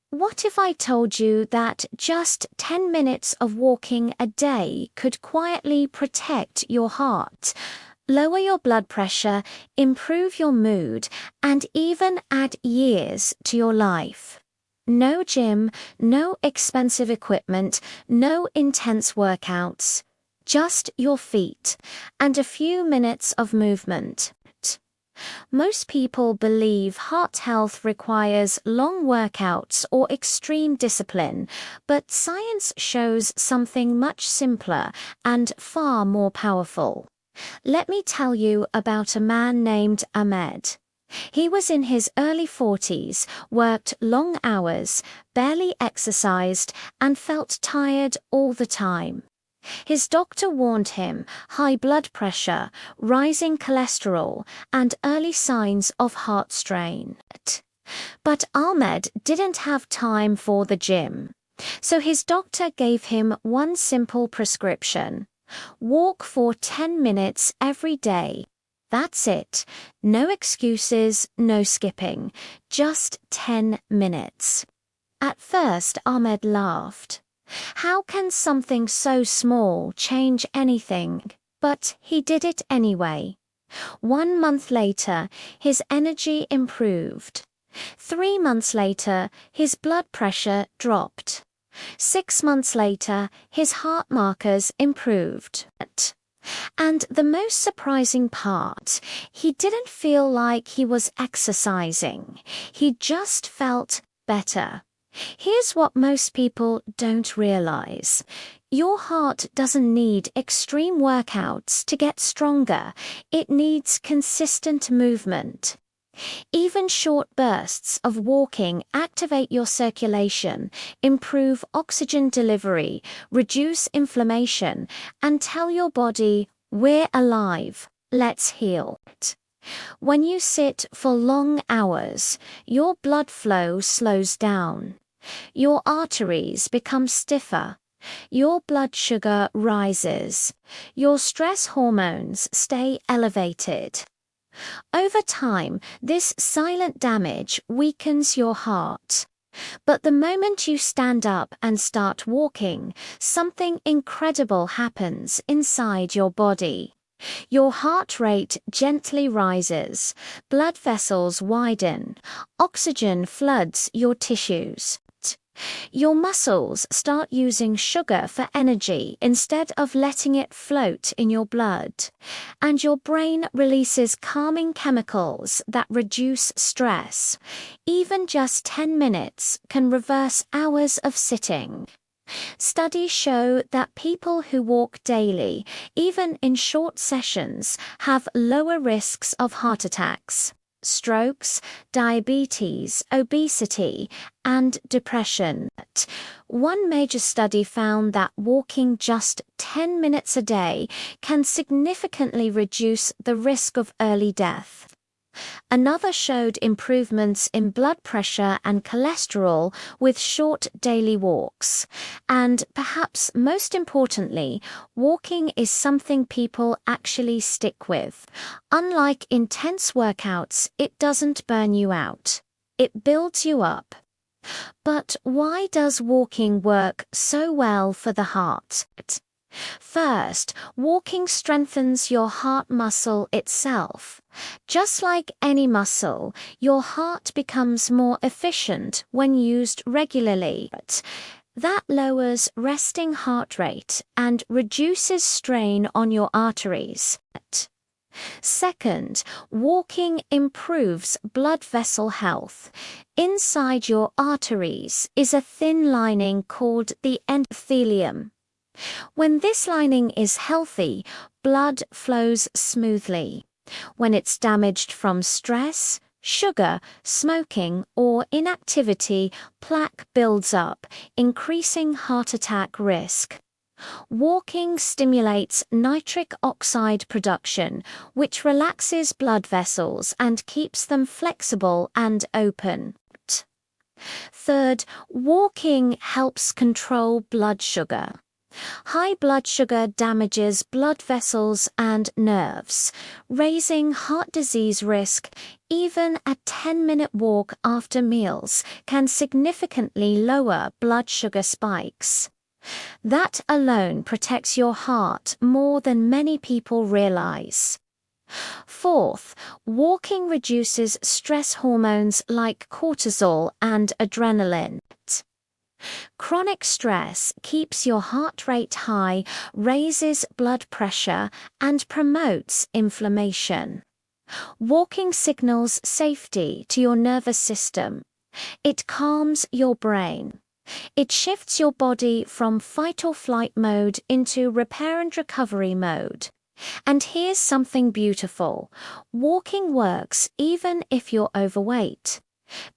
What if I told you that just 10 minutes of walking a day could quietly protect your heart, lower your blood pressure, improve your mood, and even add years to your life? No gym, no expensive equipment, no intense workouts, just your feet and a few minutes of movement. Most people believe heart health requires long workouts or extreme discipline, but science shows something much simpler and far more powerful. Let me tell you about a man named Ahmed. He was in his early 40s, worked long hours, barely exercised, and felt tired all the time. His doctor warned him high blood pressure, rising cholesterol, and early signs of heart strain. But Ahmed didn't have time for the gym. So his doctor gave him one simple prescription: walk for 10 minutes every day. That's it. No excuses, no skipping. Just 10 minutes. At first, Ahmed laughed. How can something so small change anything? But he did it anyway. 1 month later, his energy improved. 3 months later, his blood pressure dropped. 6 months later, his heart markers improved. And the most surprising part, he didn't feel like he was exercising. He just felt better. Here's what most people don't realize. Your heart doesn't need extreme workouts to get stronger. It needs consistent movement. Even short bursts of walking activate your circulation, improve oxygen delivery, reduce inflammation, and tell your body, we're alive, let's heal. When you sit for long hours, your blood flow slows down. Your arteries become stiffer. Your blood sugar rises. Your stress hormones stay elevated. Over time, this silent damage weakens your heart. But the moment you stand up and start walking, something incredible happens inside your body. Your heart rate gently rises, blood vessels widen, oxygen floods your tissues. Your muscles start using sugar for energy instead of letting it float in your blood, and your brain releases calming chemicals that reduce stress. Even just 10 minutes can reverse hours of sitting. Studies show that people who walk daily, even in short sessions, have lower risks of heart attacks, strokes, diabetes, obesity, and depression. One major study found that walking just 10 minutes a day can significantly reduce the risk of early death. Another showed improvements in blood pressure and cholesterol with short daily walks. And perhaps most importantly, walking is something people actually stick with. Unlike intense workouts, it doesn't burn you out. It builds you up. But why does walking work so well for the heart? First, walking strengthens your heart muscle itself. Just like any muscle, your heart becomes more efficient when used regularly. That lowers resting heart rate and reduces strain on your arteries. Second, walking improves blood vessel health. Inside your arteries is a thin lining called the endothelium. When this lining is healthy, blood flows smoothly. When it's damaged from stress, sugar, smoking, or inactivity, plaque builds up, increasing heart attack risk. Walking stimulates nitric oxide production, which relaxes blood vessels and keeps them flexible and open. Third, walking helps control blood sugar. High blood sugar damages blood vessels and nerves, raising heart disease risk. Even a 10-minute walk after meals can significantly lower blood sugar spikes. That alone protects your heart more than many people realize. Fourth, walking reduces stress hormones like cortisol and adrenaline. Chronic stress keeps your heart rate high, raises blood pressure, and promotes inflammation. Walking signals safety to your nervous system. It calms your brain. It shifts your body from fight or flight mode into repair and recovery mode. And here's something beautiful. Walking works even if you're overweight,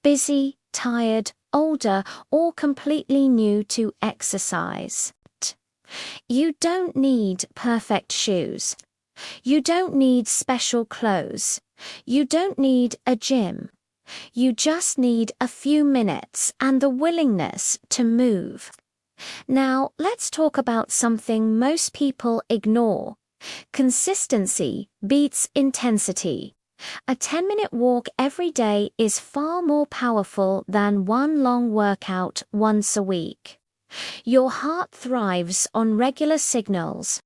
busy, tired, older, or completely new to exercise. You don't need perfect shoes. You don't need special clothes. You don't need a gym. You just need a few minutes and the willingness to move. Now, let's talk about something most people ignore. Consistency beats intensity. A 10-minute walk every day is far more powerful than one long workout once a week. Your heart thrives on regular signals.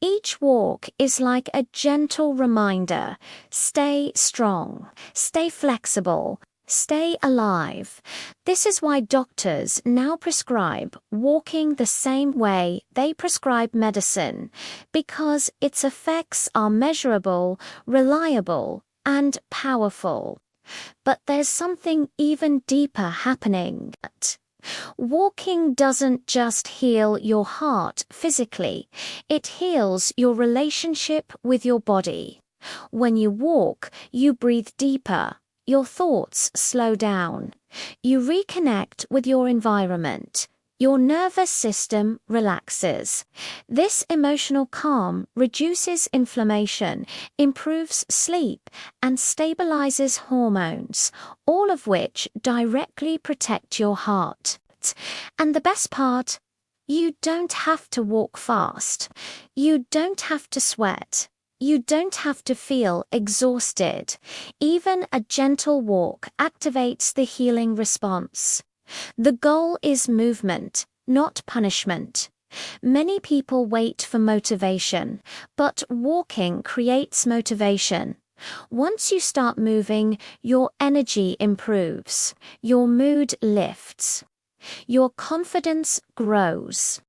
Each walk is like a gentle reminder. Stay strong, stay flexible, stay alive. This is why doctors now prescribe walking the same way they prescribe medicine, because its effects are measurable, reliable, and powerful. But there's something even deeper happening. Walking doesn't just heal your heart physically, it heals your relationship with your body. When you walk, you breathe deeper. Your thoughts slow down. You reconnect with your environment. Your nervous system relaxes. This emotional calm reduces inflammation, improves sleep, and stabilizes hormones, all of which directly protect your heart. And the best part, you don't have to walk fast. You don't have to sweat. You don't have to feel exhausted. Even a gentle walk activates the healing response. The goal is movement, not punishment. Many people wait for motivation, but walking creates motivation. Once you start moving, your energy improves, your mood lifts, your confidence grows.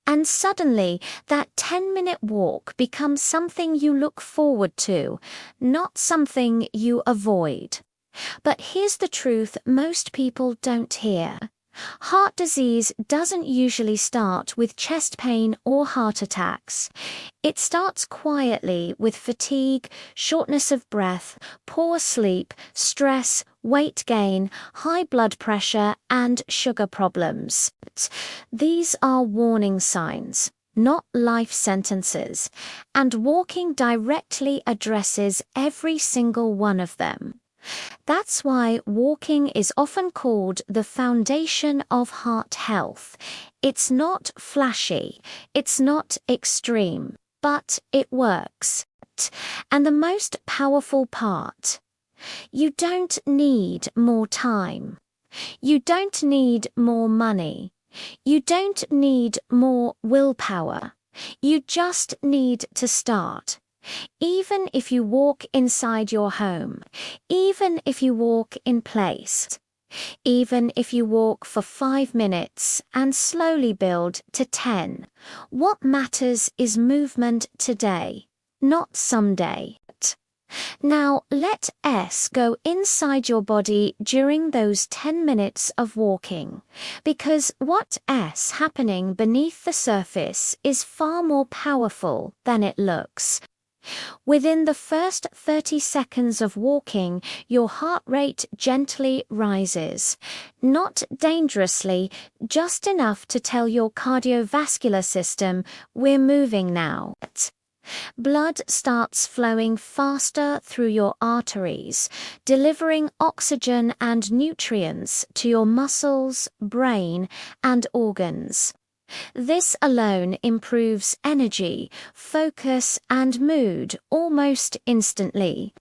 And suddenly, that 10-minute walk becomes something you look forward to, not something you avoid. But here's the truth most people don't hear. Heart disease doesn't usually start with chest pain or heart attacks. It starts quietly with fatigue, shortness of breath, poor sleep, stress, weight gain, high blood pressure, and sugar problems. These are warning signs, not life sentences, and walking directly addresses every single one of them. That's why walking is often called the foundation of heart health. It's not flashy, it's not extreme, but it works. And the most powerful part, you don't need more time. You don't need more money. You don't need more willpower. You just need to start. Even if you walk inside your home, even if you walk in place, even if you walk for 5 minutes and slowly build to 10, what matters is movement today, not someday. Now let S go inside your body during those 10 minutes of walking, because what S happening beneath the surface is far more powerful than it looks. Within the first 30 seconds of walking, your heart rate gently rises. Not dangerously, just enough to tell your cardiovascular system, we're moving now. Blood starts flowing faster through your arteries, delivering oxygen and nutrients to your muscles, brain, and organs. This alone improves energy, focus, and mood almost instantly.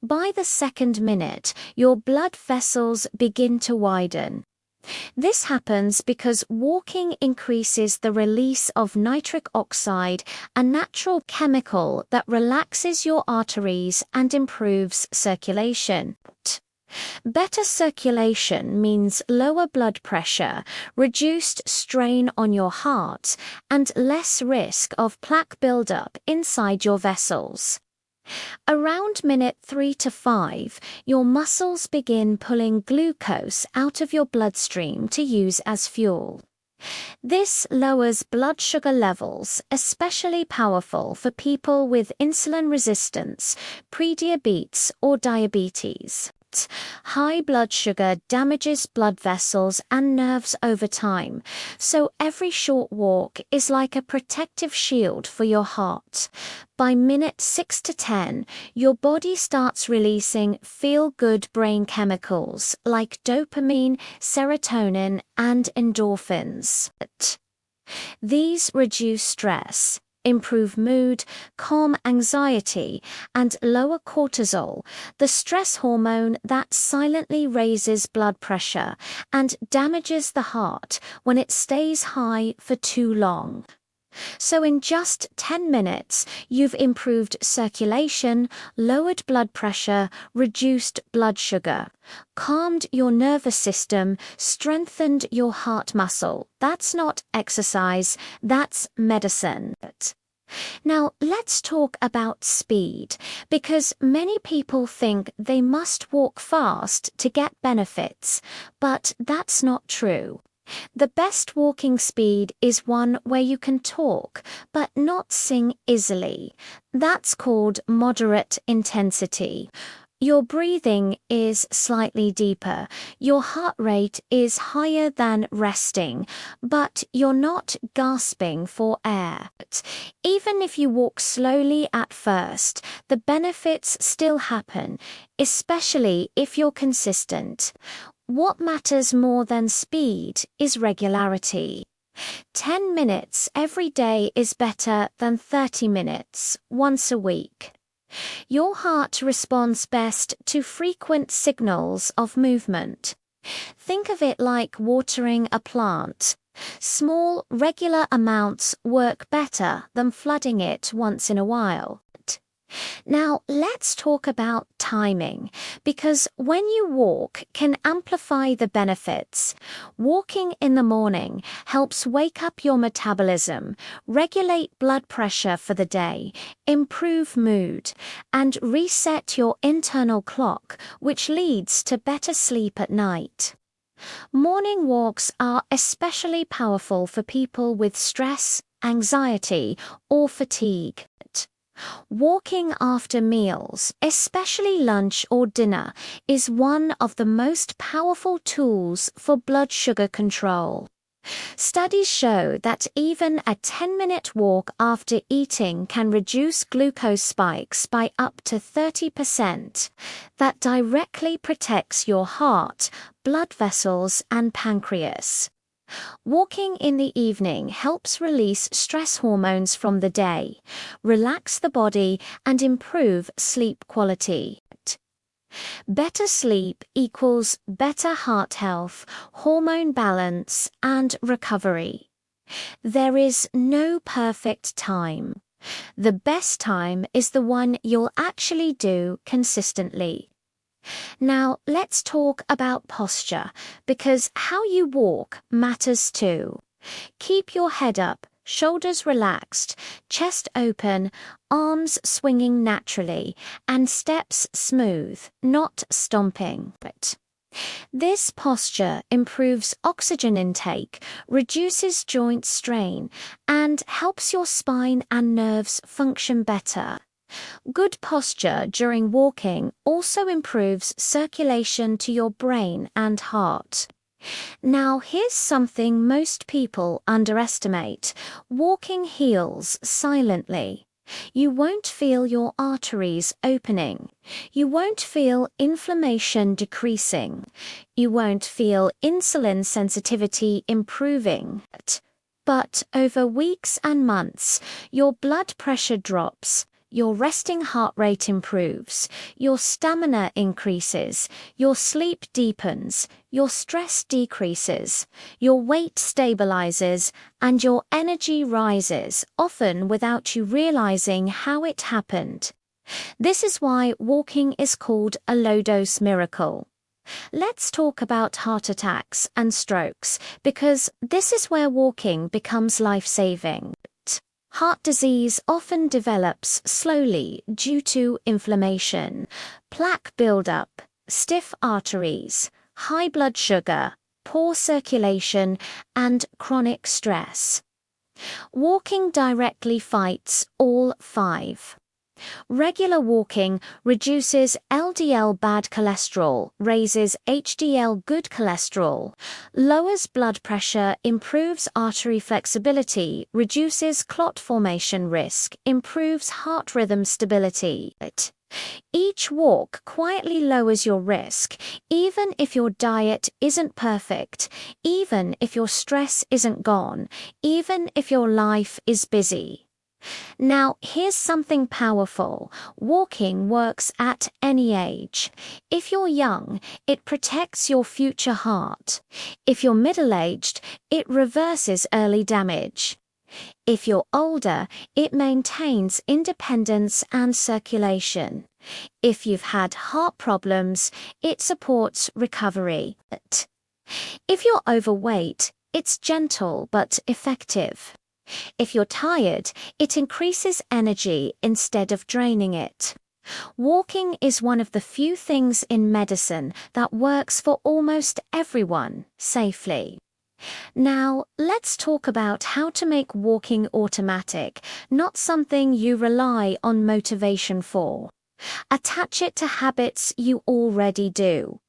By the second minute, your blood vessels begin to widen. This happens because walking increases the release of nitric oxide, a natural chemical that relaxes your arteries and improves circulation. Better circulation means lower blood pressure, reduced strain on your heart, and less risk of plaque buildup inside your vessels. Around minute 3 to 5, your muscles begin pulling glucose out of your bloodstream to use as fuel. This lowers blood sugar levels, especially powerful for people with insulin resistance, prediabetes, or diabetes. High blood sugar damages blood vessels and nerves over time, so every short walk is like a protective shield for your heart. By minute 6 to 10, your body starts releasing feel-good brain chemicals like dopamine, serotonin, and endorphins. These reduce stress, improve mood, calm anxiety, and lower cortisol, the stress hormone that silently raises blood pressure and damages the heart when it stays high for too long. So in just 10 minutes, you've improved circulation, lowered blood pressure, reduced blood sugar, calmed your nervous system, strengthened your heart muscle. That's not exercise, that's medicine. Now, let's talk about speed, because many people think they must walk fast to get benefits, but that's not true. The best walking speed is one where you can talk, but not sing easily. That's called moderate intensity. Your breathing is slightly deeper, your heart rate is higher than resting, but you're not gasping for air. Even if you walk slowly at first, the benefits still happen, especially if you're consistent. What matters more than speed is regularity. 10 minutes every day is better than 30 minutes once a week. Your heart responds best to frequent signals of movement. Think of it like watering a plant. Small, regular amounts work better than flooding it once in a while. Now, let's talk about timing, because when you walk can amplify the benefits. Walking in the morning helps wake up your metabolism, regulate blood pressure for the day, improve mood, and reset your internal clock, which leads to better sleep at night. Morning walks are especially powerful for people with stress, anxiety, or fatigue. Walking after meals, especially lunch or dinner, is one of the most powerful tools for blood sugar control. Studies show that even a 10-minute walk after eating can reduce glucose spikes by up to 30%. That directly protects your heart, blood vessels, and pancreas. Walking in the evening helps release stress hormones from the day, relax the body, and improve sleep quality. Better sleep equals better heart health, hormone balance, and recovery. There is no perfect time. The best time is the one you'll actually do consistently. Now, let's talk about posture, because how you walk matters too. Keep your head up, shoulders relaxed, chest open, arms swinging naturally, and steps smooth, not stomping. This posture improves oxygen intake, reduces joint strain, and helps your spine and nerves function better. Good posture during walking also improves circulation to your brain and heart. Now, here's something most people underestimate. Walking heals silently. You won't feel your arteries opening. You won't feel inflammation decreasing. You won't feel insulin sensitivity improving. But over weeks and months, your blood pressure drops, your resting heart rate improves, your stamina increases, your sleep deepens, your stress decreases, your weight stabilizes, and your energy rises, often without you realizing how it happened. This is why walking is called a low-dose miracle. Let's talk about heart attacks and strokes, because this is where walking becomes life-saving. Heart disease often develops slowly due to inflammation, plaque buildup, stiff arteries, high blood sugar, poor circulation, and chronic stress. Walking directly fights all 5. Regular walking reduces LDL bad cholesterol, raises HDL good cholesterol, lowers blood pressure, improves artery flexibility, reduces clot formation risk, improves heart rhythm stability. Each walk quietly lowers your risk, even if your diet isn't perfect, even if your stress isn't gone, even if your life is busy. Now, here's something powerful. Walking works at any age. If you're young, it protects your future heart. If you're middle-aged, it reverses early damage. If you're older, it maintains independence and circulation. If you've had heart problems, it supports recovery. If you're overweight, it's gentle but effective. If you're tired, it increases energy instead of draining it. Walking is one of the few things in medicine that works for almost everyone safely. Now, let's talk about how to make walking automatic, not something you rely on motivation for. Attach it to habits you already do.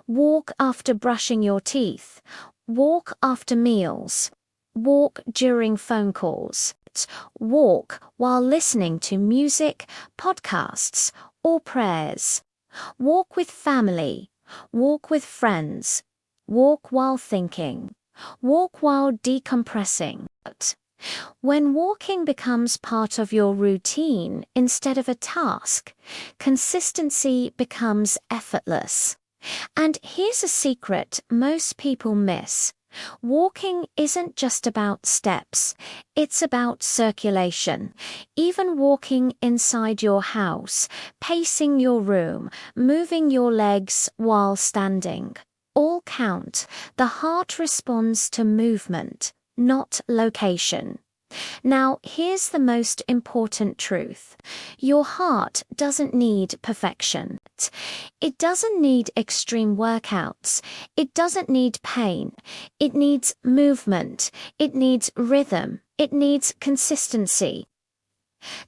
Walk after brushing your teeth. Walk after meals. Walk during phone calls. Walk while listening to music, podcasts, or prayers. Walk with family. Walk with friends. Walk while thinking. Walk while decompressing. When walking becomes part of your routine instead of a task, consistency becomes effortless. And here's a secret most people miss. Walking isn't just about steps, it's about circulation. Even walking inside your house, pacing your room, moving your legs while standing. All count. The heart responds to movement, not location. Now, here's the most important truth. Your heart doesn't need perfection. It doesn't need extreme workouts. It doesn't need pain. It needs movement. It needs rhythm. It needs consistency.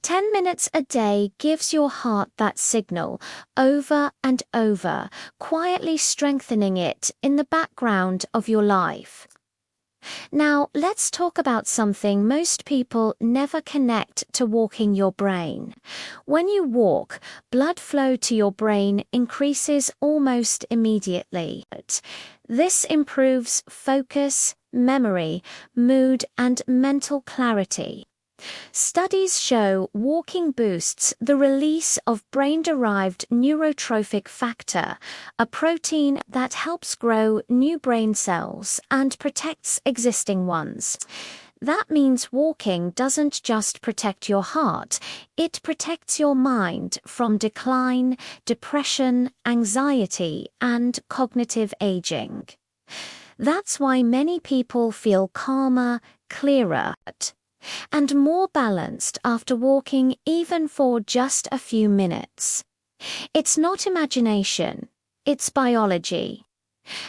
10 minutes a day gives your heart that signal over and over, quietly strengthening it in the background of your life. Now, let's talk about something most people never connect to: walking your brain. When you walk, blood flow to your brain increases almost immediately. This improves focus, memory, mood, and mental clarity. Studies show walking boosts the release of brain-derived neurotrophic factor, a protein that helps grow new brain cells and protects existing ones. That means walking doesn't just protect your heart, it protects your mind from decline, depression, anxiety, and cognitive aging. That's why many people feel calmer, clearer, and more balanced after walking, even for just a few minutes. It's not imagination, it's biology.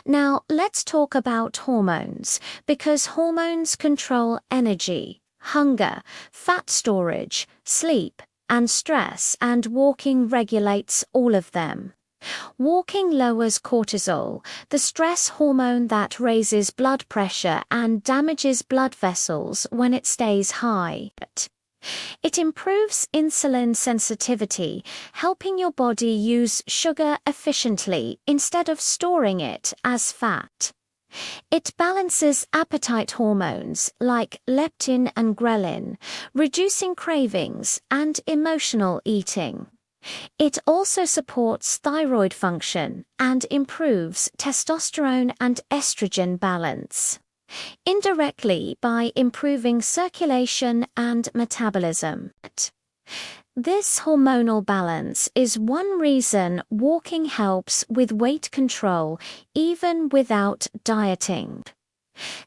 Now, let's talk about hormones, because hormones control energy, hunger, fat storage, sleep, and stress, and walking regulates all of them. Walking lowers cortisol, the stress hormone that raises blood pressure and damages blood vessels when it stays high. It improves insulin sensitivity, helping your body use sugar efficiently instead of storing it as fat. It balances appetite hormones like leptin and ghrelin, reducing cravings and emotional eating. It also supports thyroid function and improves testosterone and estrogen balance, indirectly by improving circulation and metabolism. This hormonal balance is one reason walking helps with weight control even without dieting.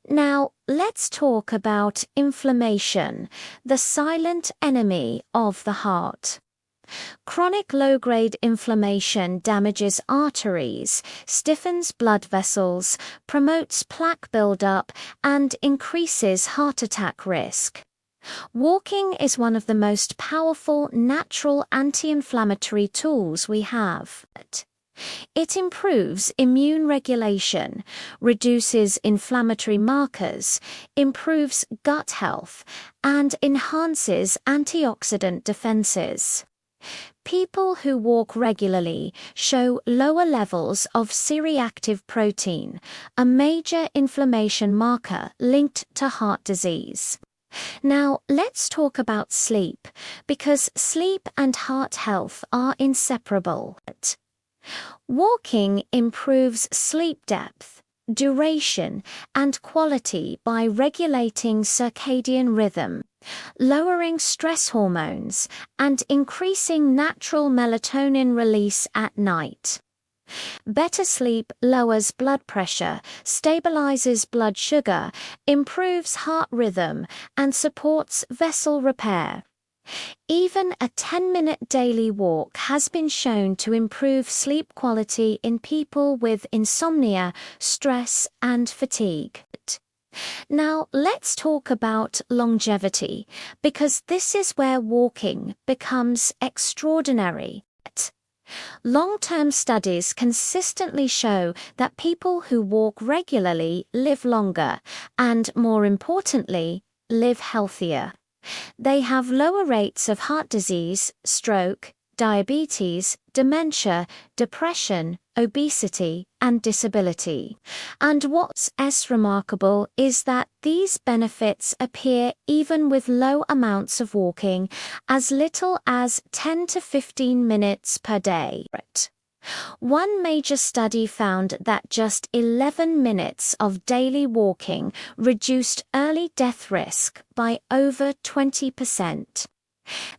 Now, let's talk about inflammation, the silent enemy of the heart. Chronic low-grade inflammation damages arteries, stiffens blood vessels, promotes plaque buildup, and increases heart attack risk. Walking is one of the most powerful natural anti-inflammatory tools we have. It improves immune regulation, reduces inflammatory markers, improves gut health, and enhances antioxidant defenses. People who walk regularly show lower levels of C-reactive protein, a major inflammation marker linked to heart disease. Now, let's talk about sleep, because sleep and heart health are inseparable. Walking improves sleep depth, duration, and quality by regulating circadian rhythm, lowering stress hormones, and increasing natural melatonin release at night. Better sleep lowers blood pressure, stabilizes blood sugar, improves heart rhythm, and supports vessel repair. Even a 10-minute daily walk has been shown to improve sleep quality in people with insomnia, stress, and fatigue. Now, let's talk about longevity, because this is where walking becomes extraordinary. Long-term studies consistently show that people who walk regularly live longer and, more importantly, live healthier. They have lower rates of heart disease, stroke, diabetes, dementia, depression, obesity, and disability. And what's remarkable is that these benefits appear even with low amounts of walking, as little as 10 to 15 minutes per day. One major study found that just 11 minutes of daily walking reduced early death risk by over 20%.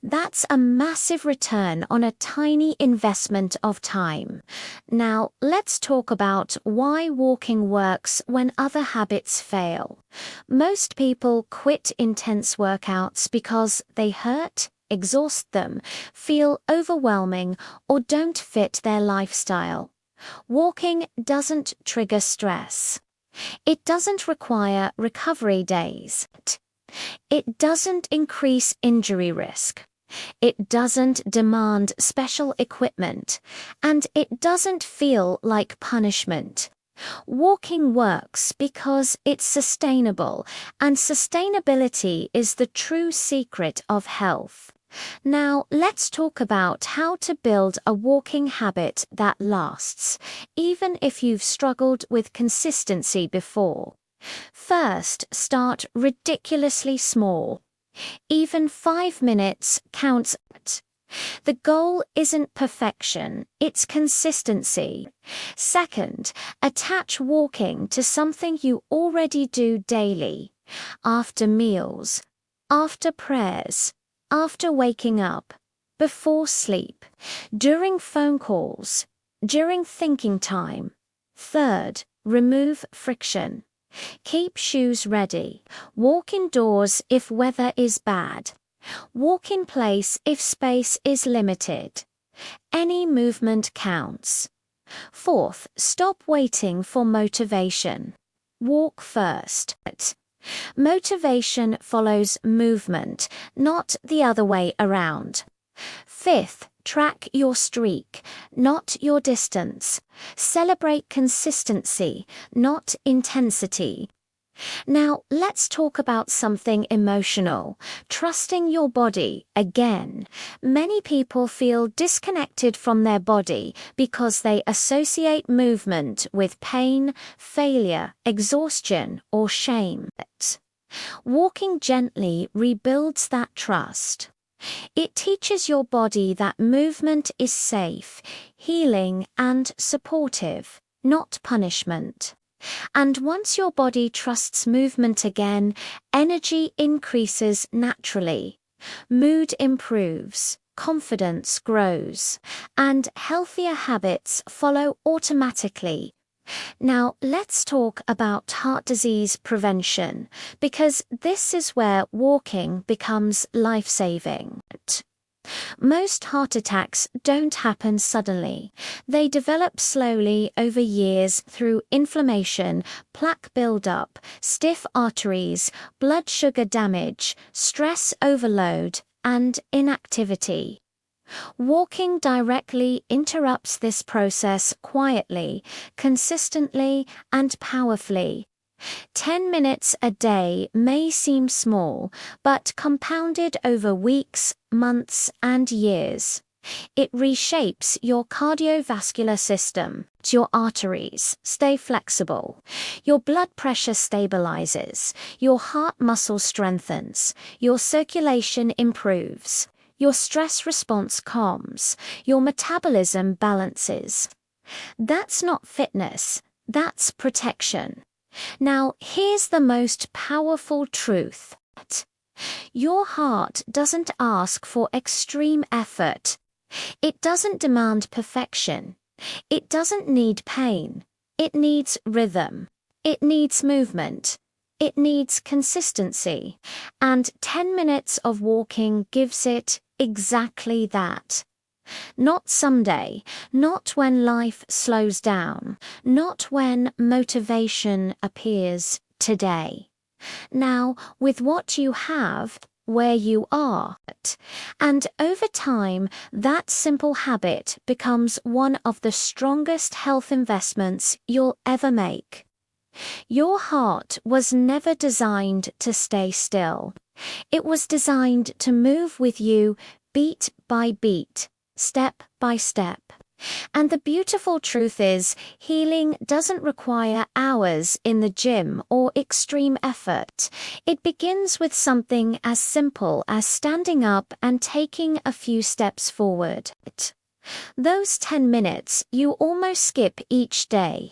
That's a massive return on a tiny investment of time. Now, let's talk about why walking works when other habits fail. Most people quit intense workouts because they hurt, exhaust them, feel overwhelming, or don't fit their lifestyle. Walking doesn't trigger stress. It doesn't require recovery days. It doesn't increase injury risk. It doesn't demand special equipment. And it doesn't feel like punishment. Walking works because it's sustainable, and sustainability is the true secret of health. Now, let's talk about how to build a walking habit that lasts, even if you've struggled with consistency before. First, start ridiculously small. Even 5 minutes counts. The goal isn't perfection, it's consistency. Second, attach walking to something you already do daily. After meals, after prayers, after waking up, before sleep, during phone calls, during thinking time. Third, remove friction. Keep shoes ready. Walk indoors if weather is bad. Walk in place if space is limited. Any movement counts. Fourth, stop waiting for motivation. Walk first. Motivation follows movement, not the other way around. Fifth, track your streak, not your distance. Celebrate consistency, not intensity. Now, let's talk about something emotional. Trusting your body again. Many people feel disconnected from their body because they associate movement with pain, failure, exhaustion, or shame. Walking gently rebuilds that trust. It teaches your body that movement is safe, healing, and supportive, not punishment. And once your body trusts movement again, energy increases naturally. Mood improves, confidence grows, and healthier habits follow automatically. Now, let's talk about heart disease prevention, because this is where walking becomes life-saving. Most heart attacks don't happen suddenly. They develop slowly over years through inflammation, plaque buildup, stiff arteries, blood sugar damage, stress overload, and inactivity. Walking directly interrupts this process quietly, consistently, and powerfully. 10 minutes a day may seem small, but compounded over weeks, months, and years. It reshapes your cardiovascular system. Your arteries stay flexible. Your blood pressure stabilizes. Your heart muscle strengthens. Your circulation improves. Your stress response calms. Your metabolism balances. That's not fitness. That's protection. Now, here's the most powerful truth. Your heart doesn't ask for extreme effort. It doesn't demand perfection. It doesn't need pain. It needs rhythm. It needs movement. It needs consistency. And 10 minutes of walking gives it exactly that. Not someday, not when life slows down, not when motivation appears today. Now, with what you have, where you are, and over time, that simple habit becomes one of the strongest health investments you'll ever make. Your heart was never designed to stay still. It was designed to move with you beat by beat, step by step. And the beautiful truth is, healing doesn't require hours in the gym or extreme effort. It begins with something as simple as standing up and taking a few steps forward. Those 10 minutes you almost skip each day.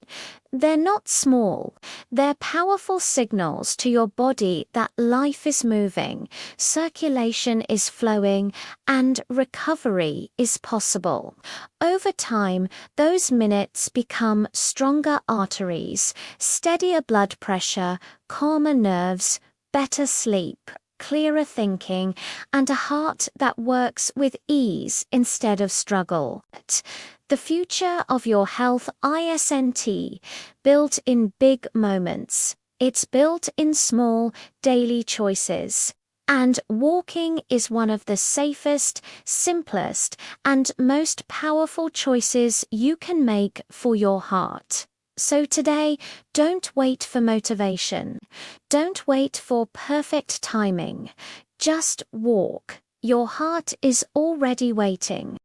They're not small. They're powerful signals to your body that life is moving, circulation is flowing, and recovery is possible. Over time, those minutes become stronger arteries, steadier blood pressure, calmer nerves, better sleep, clearer thinking, and a heart that works with ease instead of struggle. The future of your health isn't built in big moments. It's built in small, daily choices. And walking is one of the safest, simplest, and most powerful choices you can make for your heart. So today, don't wait for motivation. Don't wait for perfect timing. Just walk. Your heart is already waiting.